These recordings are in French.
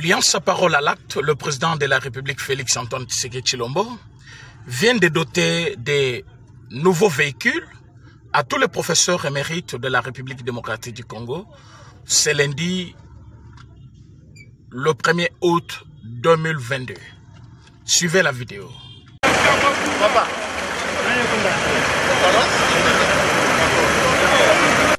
Liant sa parole à l'acte, le président de la République Félix Antoine Tshisekedi Tshilombo vient de doter des nouveaux véhicules à tous les professeurs émérites de la République démocratique du Congo. C'est lundi, le 1er août 2022. Suivez la vidéo.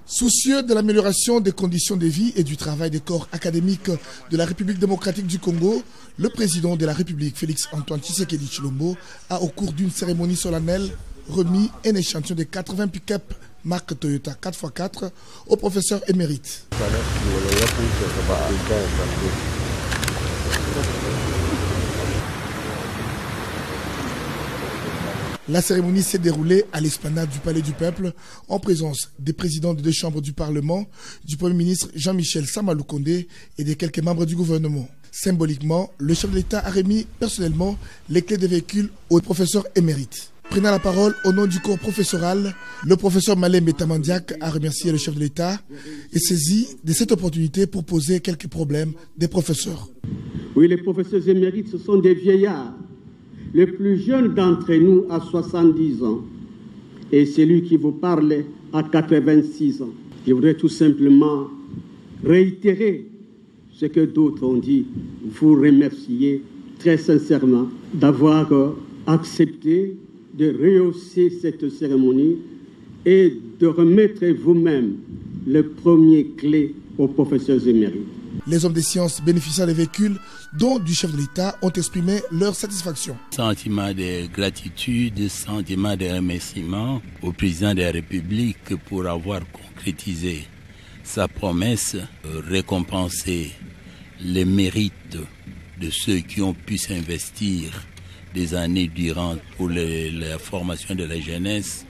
Soucieux de l'amélioration des conditions de vie et du travail des corps académiques de la République démocratique du Congo, le président de la République, Félix Antoine Tshisekedi Tshilombo, a au cours d'une cérémonie solennelle remis un échantillon de 80 pick-up marque Toyota 4x4 aux professeurs émérites. La cérémonie s'est déroulée à l'esplanade du Palais du Peuple en présence des présidents des deux chambres du Parlement, du Premier ministre Jean-Michel Samaloukonde et des quelques membres du gouvernement. Symboliquement, le chef de l'État a remis personnellement les clés des véhicules aux professeurs émérites. Prenant la parole au nom du corps professoral, le professeur Malembe Tamandiak a remercié le chef de l'État et saisi de cette opportunité pour poser quelques problèmes des professeurs. Oui, les professeurs émérites, ce sont des vieillards. Le plus jeune d'entre nous a 70 ans et celui qui vous parle a 86 ans. Je voudrais tout simplement réitérer ce que d'autres ont dit, vous remercier très sincèrement d'avoir accepté de rehausser cette cérémonie et de remettre vous-même le premier clé aux professeurs émérites. Les hommes des sciences bénéficiant des véhicules, dont du chef de l'État, ont exprimé leur satisfaction. Sentiment de gratitude, sentiment de remerciement au président de la République pour avoir concrétisé sa promesse, récompenser les mérites de ceux qui ont pu s'investir des années durant pour la formation de la jeunesse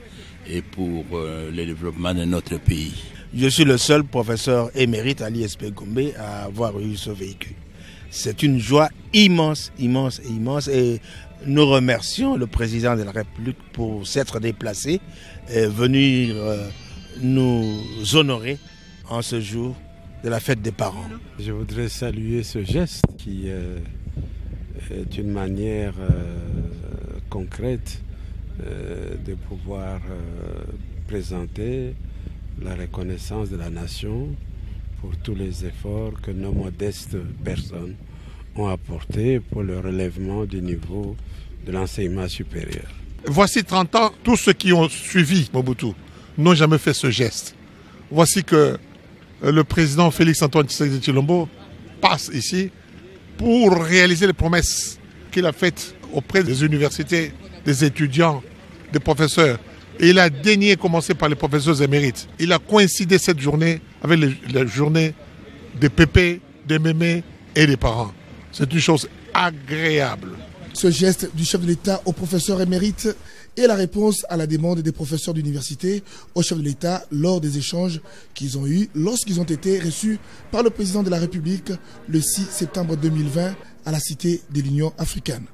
et pour le développement de notre pays. Je suis le seul professeur émérite à l'ISP Gombe à avoir eu ce véhicule. C'est une joie immense, immense, immense et nous remercions le président de la République pour s'être déplacé et venir nous honorer en ce jour de la fête des parents. Je voudrais saluer ce geste qui est une manière concrète de pouvoir présenter la reconnaissance de la nation pour tous les efforts que nos modestes personnes ont apportés pour le relèvement du niveau de l'enseignement supérieur. Voici 30 ans, tous ceux qui ont suivi Mobutu n'ont jamais fait ce geste. Voici que le président Félix Antoine Tshisekedi Tshilombo passe ici pour réaliser les promesses qu'il a faites auprès des universités, des étudiants, des professeurs. Et il a daigné commencer par les professeurs émérites. Il a coïncidé cette journée avec la journée des pépés, des mémés et des parents. C'est une chose agréable. Ce geste du chef de l'État aux professeurs émérites est la réponse à la demande des professeurs d'université au chef de l'État lors des échanges qu'ils ont eus lorsqu'ils ont été reçus par le président de la République le 6 septembre 2020 à la Cité de l'Union africaine.